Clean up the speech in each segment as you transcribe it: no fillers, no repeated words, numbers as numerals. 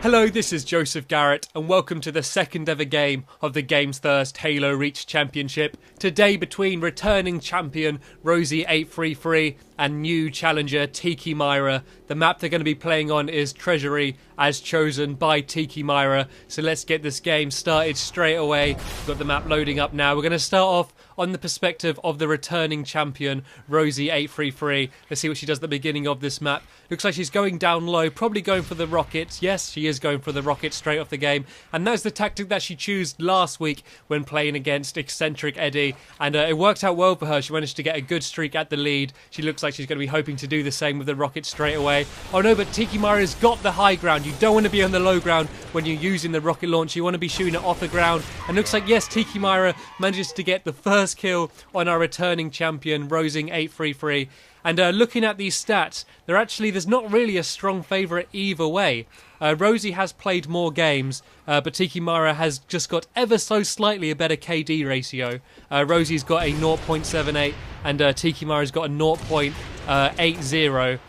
Hello, this is Joseph Garrett, and welcome to the second ever game of the Games Thirst Halo Reach Championship. Today between returning champion Rosie833 and new challenger Tiki Myr. The map they're going to be playing on is Treasury, as chosen by Tiki Myr. So let's get this game started straight away. We've got the map loading up now. We're going to start off on the perspective of the returning champion, Rosie833. Let's see what she does at the beginning of this map. Looks like she's going down low, probably going for the rockets. Yes, she is going for the rockets straight off the game. And that's the tactic that she chose last week when playing against Eccentric Eddie. And it worked out well for her. She managed to get a good streak at the lead. She looks like she's going to be hoping to do the same with the rockets straight away. Oh no, but Tiki Myr has got the high ground. You don't want to be on the low ground when you're using the rocket launch. You want to be shooting it off the ground. And looks like, yes, Tiki Myr manages to get the first kill on our returning champion, Rosie833. And looking at these stats, there's not really a strong favourite either way. Rosie has played more games, but Tiki Myr has just got ever so slightly a better KD ratio. Rosie's got a 0.78 and Tiki Myr has got a 0.80.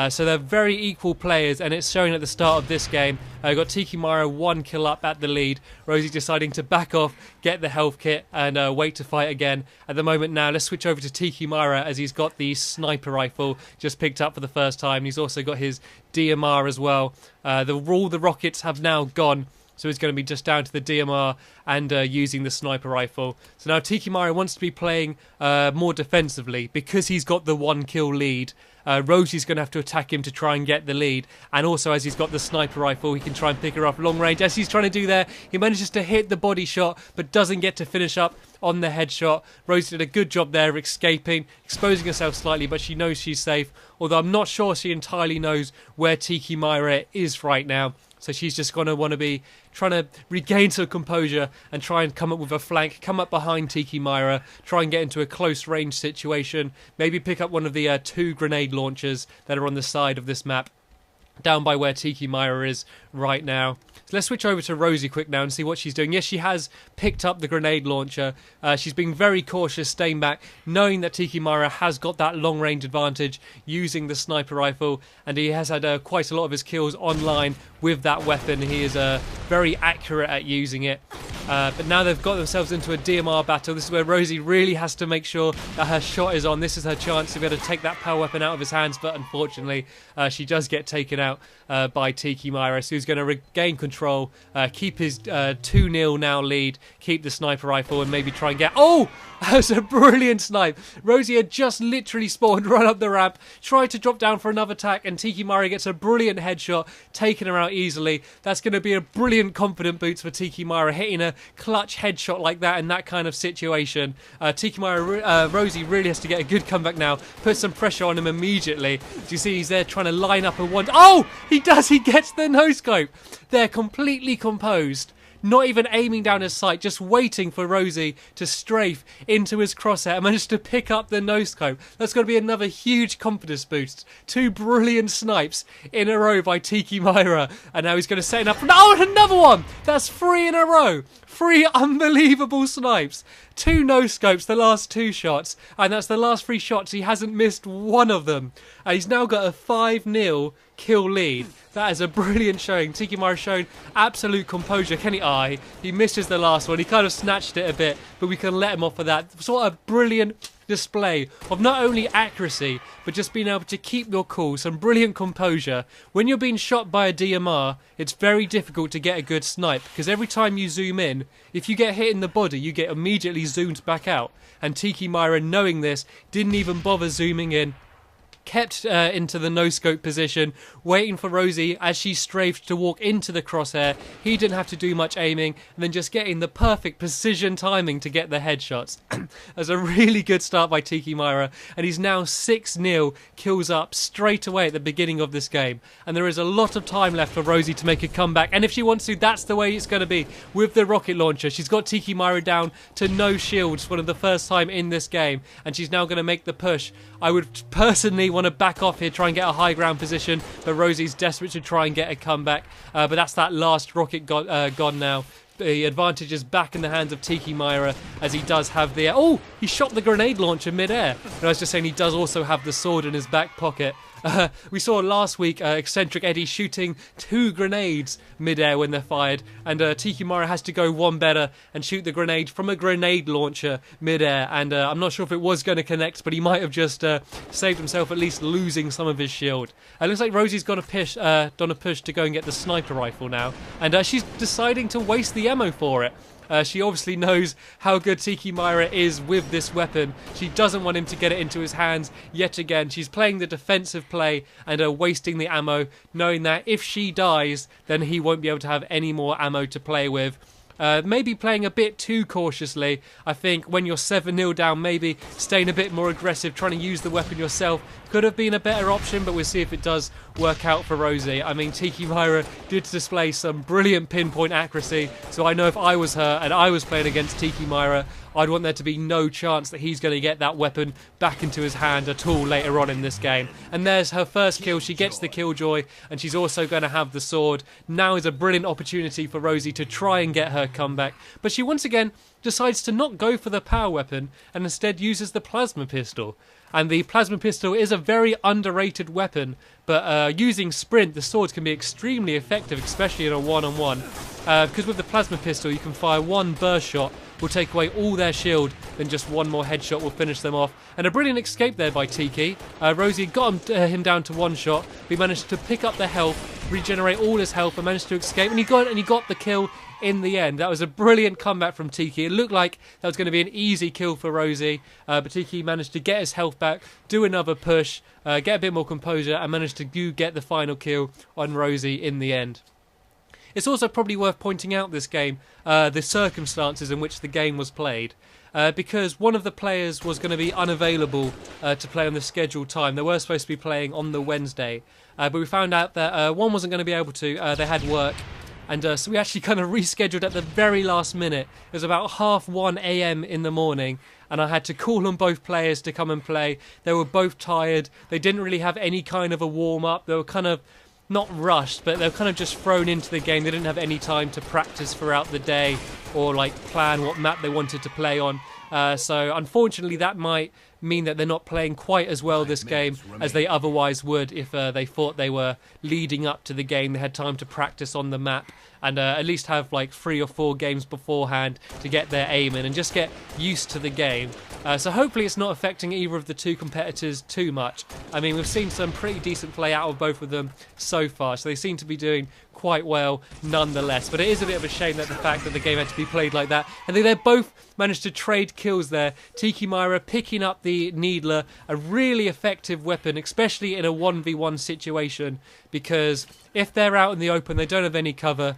So they're very equal players, and it's showing at the start of this game. Got Tiki Myr 1 kill up at the lead. Rosie deciding to back off, get the health kit, and wait to fight again. At the moment now, let's switch over to Tiki Myr as he's got the sniper rifle just picked up for the first time. He's also got his DMR as well. All the rockets have now gone. So it's going to be just down to the DMR and using the sniper rifle. So now Tiki Myr wants to be playing more defensively because he's got the 1 kill lead. Rosie's going to have to attack him to try and get the lead. And also, as he's got the sniper rifle, he can try and pick her up long range. As he's trying to do there, he manages to hit the body shot, but doesn't get to finish up on the headshot. Rosie did a good job there of escaping, exposing herself slightly, but she knows she's safe. Although I'm not sure she entirely knows where Tiki Myr is right now. So she's just going to want to be trying to regain some composure and try and come up with a flank, come up behind Tiki Myr, try and get into a close range situation, maybe pick up one of the 2 grenade launchers that are on the side of this map, down by where Tiki Myr is right now. So let's switch over to Rosie quick now and see what she's doing. Yes, she has picked up the grenade launcher. She's being very cautious, staying back, knowing that Tiki Myr has got that long range advantage using the sniper rifle, and he has had quite a lot of his kills online with that weapon. He is very accurate at using it. But now they've got themselves into a DMR battle. This is where Rosie really has to make sure that her shot is on. This is her chance to be able to take that power weapon out of his hands, but unfortunately she does get taken out by Tiki Myr, so he's going to regain control, keep his 2-0 now lead, keep the sniper rifle, and maybe try and get... Oh! That was a brilliant snipe. Rosie had just literally spawned right up the ramp, tried to drop down for another attack, and Tiki Myr gets a brilliant headshot, taking her out easily. That's going to be a brilliant confident boost for Tiki Myr, hitting a clutch headshot like that in that kind of situation. Rosie really has to get a good comeback now, put some pressure on him immediately. Do you see he's there trying to line up a one... Oh! He does! He gets the no-scope. They're completely composed. Not even aiming down his sight, just waiting for Rosie to strafe into his crosshair and managed to pick up the no-scope. That's going to be another huge confidence boost. 2 brilliant snipes in a row by Tiki Myr. And now he's going to set it up. Oh, another one! That's 3 in a row. 3 unbelievable snipes. 2 no-scopes, the last 2 shots. And that's the last 3 shots. He hasn't missed one of them. And he's now got a 5-0 kill lead. That is a brilliant showing. Tiki Myr showing absolute composure. Can he? He misses the last one. He kind of snatched it a bit, but we can let him off for that. Sort of brilliant display of not only accuracy, but just being able to keep your cool. Some brilliant composure. When you're being shot by a DMR, it's very difficult to get a good snipe, because every time you zoom in, if you get hit in the body, you get immediately zoomed back out. And Tiki Myr, knowing this, didn't even bother zooming in. Kept into the no-scope position, waiting for Rosie as she strafed to walk into the crosshair. He didn't have to do much aiming, and then just getting the perfect precision timing to get the headshots. That's a really good start by Tiki Myr, and he's now 6-0 kills up straight away at the beginning of this game. And there is a lot of time left for Rosie to make a comeback, and if she wants to, that's the way it's going to be with the rocket launcher. She's got Tiki Myr down to no shields for the first time in this game, and she's now going to make the push. I would personally want to back off here, try and get a high ground position, but Rosie's desperate to try and get a comeback. But that's that last rocket gone now. The advantage is back in the hands of Tiki Myr, as he does have the... Oh, he shot the grenade launcher mid-air. And I was just saying he does also have the sword in his back pocket. We saw last week Eccentric Eddie shooting 2 grenades mid-air when they're fired, and Tiki Myr has to go one better and shoot the grenade from a grenade launcher mid-air, and I'm not sure if it was going to connect, but he might have just saved himself at least losing some of his shield. It looks like Rosie's done a push to go and get the sniper rifle now, and she's deciding to waste the ammo for it. She obviously knows how good Tiki Myr is with this weapon. She doesn't want him to get it into his hands yet again. She's playing the defensive play and wasting the ammo, knowing that if she dies, then he won't be able to have any more ammo to play with. Maybe playing a bit too cautiously. I think when you're 7-0 down, maybe staying a bit more aggressive, trying to use the weapon yourself could have been a better option, but we'll see if it does work out for Rosie. I mean, Tiki Myr did display some brilliant pinpoint accuracy, so I know if I was her and I was playing against Tiki Myr, I'd want there to be no chance that he's going to get that weapon back into his hand at all later on in this game. And there's her first kill. She gets the killjoy, and she's also going to have the sword. Now is a brilliant opportunity for Rosie to try and get her comeback. But she once again decides to not go for the power weapon and instead uses the plasma pistol. And the plasma pistol is a very underrated weapon, but using sprint, the swords can be extremely effective, especially in a one-on-one. Because with the plasma pistol, you can fire one burst shot, will take away all their shield, then just one more headshot will finish them off. And a brilliant escape there by Tiki. Rosie got him down to one shot. He managed to pick up the health, regenerate all his health, and managed to escape. And he got the kill in the end. That was a brilliant comeback from Tiki. It looked like that was going to be an easy kill for Rosie, but Tiki managed to get his health back, do another push, get a bit more composure, and managed to get the final kill on Rosie in the end. It's also probably worth pointing out this game, the circumstances in which the game was played. Because one of the players was going to be unavailable to play on the scheduled time. They were supposed to be playing on the Wednesday, but we found out that one wasn't going to be able to. They had work, and so we actually kind of rescheduled at the very last minute. It was about 1:30 a.m. in the morning, and I had to call on both players to come and play. They were both tired. They didn't really have any kind of a warm-up. They were kind of not rushed, but they were kind of just thrown into the game. They didn't have any time to practice throughout the day or like plan what map they wanted to play on. So unfortunately that might mean that they're not playing quite as well this game as they otherwise would if they thought they were leading up to the game. They had time to practice on the map and at least have like 3 or 4 games beforehand to get their aim in and just get used to the game. So hopefully it's not affecting either of the two competitors too much. I mean, we've seen some pretty decent play out of both of them so far, so they seem to be doing quite well nonetheless. But it is a bit of a shame that the fact that the game had to be played like that. And they both managed to trade kills there. Tiki Myr picking up the Needler, a really effective weapon, especially in a 1v1 situation, because if they're out in the open, they don't have any cover.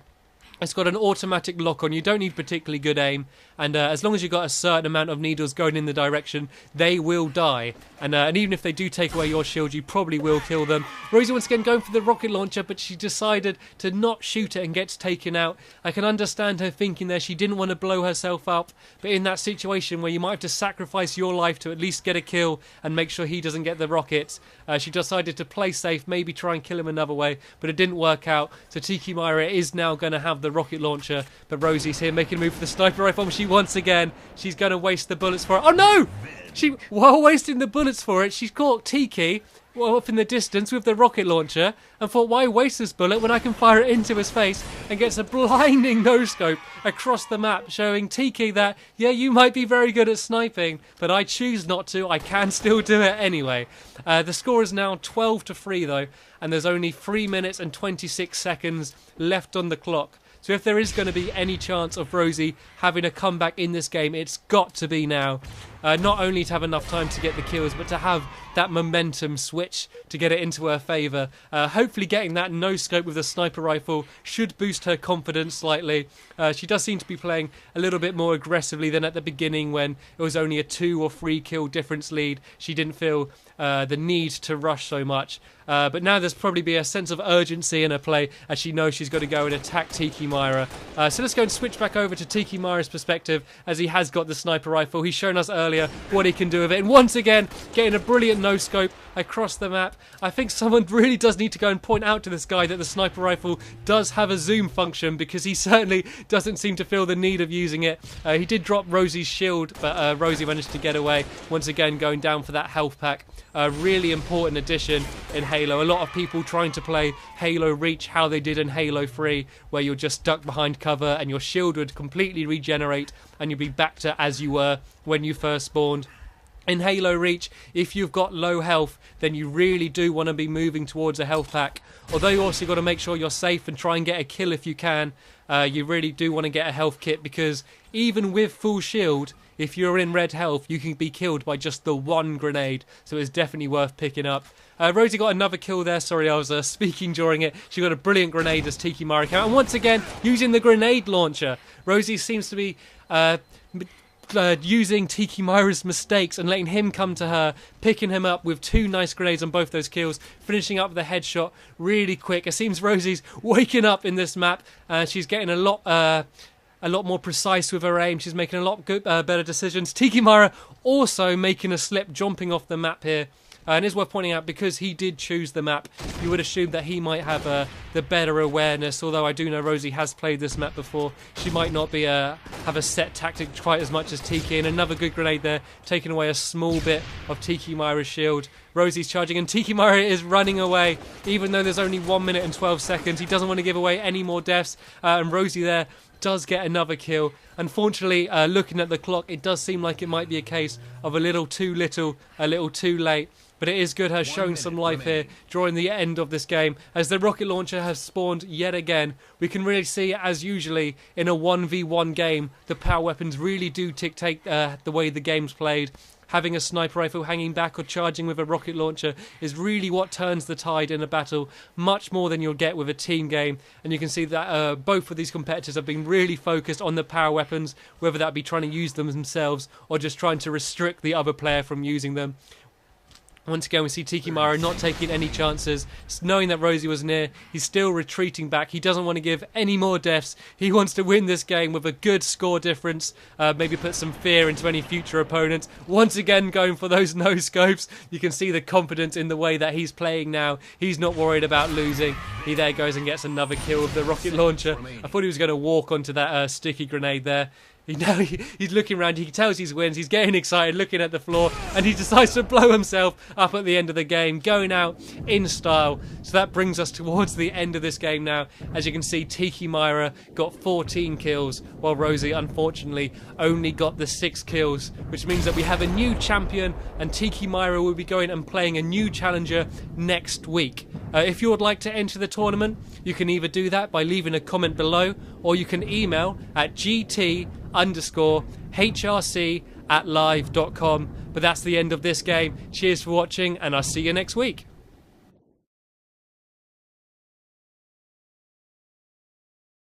It's got an automatic lock on. You don't need particularly good aim, and as long as you've got a certain amount of needles going in the direction, they will die. And even if they do take away your shield, you probably will kill them. Rosie once again going for the rocket launcher, but she decided to not shoot it and gets taken out. I can understand her thinking there. She didn't want to blow herself up, but in that situation where you might have to sacrifice your life to at least get a kill and make sure he doesn't get the rockets, she decided to play safe, maybe try and kill him another way, but it didn't work out. So Tiki Myr is now going to have the rocket launcher, but Rosie's here making a move for the sniper rifle. She's going to waste the bullets for it. Oh no! While wasting the bullets for it, she's caught Tiki up in the distance with the rocket launcher and thought, why waste this bullet when I can fire it into his face, and gets a blinding no-scope across the map, showing Tiki that, yeah, you might be very good at sniping, but I choose not to. I can still do it anyway. The score is now 12-3 though, and there's only 3 minutes and 26 seconds left on the clock. So if there is going to be any chance of Rosie having a comeback in this game, it's got to be now. Not only to have enough time to get the kills, but to have that momentum switch to get it into her favour. Hopefully getting that no-scope with the sniper rifle should boost her confidence slightly. She does seem to be playing a little bit more aggressively than at the beginning when it was only a 2 or 3 kill difference lead. She didn't feel the need to rush so much. But now there's probably be a sense of urgency in her play as she knows she's got to go and attack Tiki Myr. So let's go and switch back over to Tiki Myr's perspective as he has got the sniper rifle. He's shown us earlier earlier what he can do with it. And once again, getting a brilliant no-scope across the map. I think someone really does need to go and point out to this guy that the sniper rifle does have a zoom function, because he certainly doesn't seem to feel the need of using it. He did drop Rosie's shield, but Rosie managed to get away, once again going down for that health pack. A really important addition in Halo. A lot of people trying to play Halo Reach how they did in Halo 3, where you're just stuck behind cover and your shield would completely regenerate and you'd be back to as you were when you first spawned. In Halo Reach, if you've got low health, then you really do want to be moving towards a health pack. Although you also got to make sure you're safe and try and get a kill if you can. You really do want to get a health kit, because even with full shield, if you're in red health, you can be killed by just the one grenade. So it's definitely worth picking up. Rosie got another kill there. Sorry, I was speaking during it. She got a brilliant grenade as Tiki Myr came out. And once again, using the grenade launcher. Rosie seems to be using Tiki Myr's mistakes and letting him come to her, picking him up with 2 nice grenades on both those kills, finishing up the headshot really quick. It seems Rosie's waking up in this map. She's getting a lot more precise with her aim. She's making a lot better decisions. Tiki Myr also making a slip, jumping off the map here. And it's worth pointing out, because he did choose the map, you would assume that he might have the better awareness. Although I do know Rosie has played this map before, she might not be have a set tactic quite as much as Tiki. And another good grenade there, taking away a small bit of Tiki Myr's shield. Rosie's charging and Tiki Myr is running away, even though there's only 1 minute and 12 seconds. He doesn't want to give away any more deaths, and Rosie there does get another kill. Unfortunately, looking at the clock, it does seem like it might be a case of a little too little, a little too late. But it is good her showing some life here during the end of this game. As the rocket launcher has spawned yet again, we can really see, as usually in a 1v1 game, the power weapons really do dictate the way the game's played. Having a sniper rifle hanging back or charging with a rocket launcher is really what turns the tide in a battle, much more than you'll get with a team game. And you can see that both of these competitors have been really focused on the power weapons, whether that be trying to use them themselves or just trying to restrict the other player from using them. Once again, we see Tiki Myr not taking any chances, knowing that Rosie was near. He's still retreating back. He doesn't want to give any more deaths. He wants to win this game with a good score difference, maybe put some fear into any future opponents. Once again, going for those no-scopes. You can see the confidence in the way that he's playing now. He's not worried about losing. He there goes and gets another kill with the rocket launcher. I thought he was going to walk onto that sticky grenade there. He's looking around, he tells he wins, he's getting excited, looking at the floor, and he decides to blow himself up at the end of the game, going out in style. So that brings us towards the end of this game now. As you can see, Tiki Myr got 14 kills, while Rosie, unfortunately, only got the 6 kills, which means that we have a new champion, and Tiki Myr will be going and playing a new challenger next week. If you would like to enter the tournament, you can either do that by leaving a comment below, or you can email at gt_hrc@live.com. But that's the end of this game. Cheers for watching, and I'll see you next week.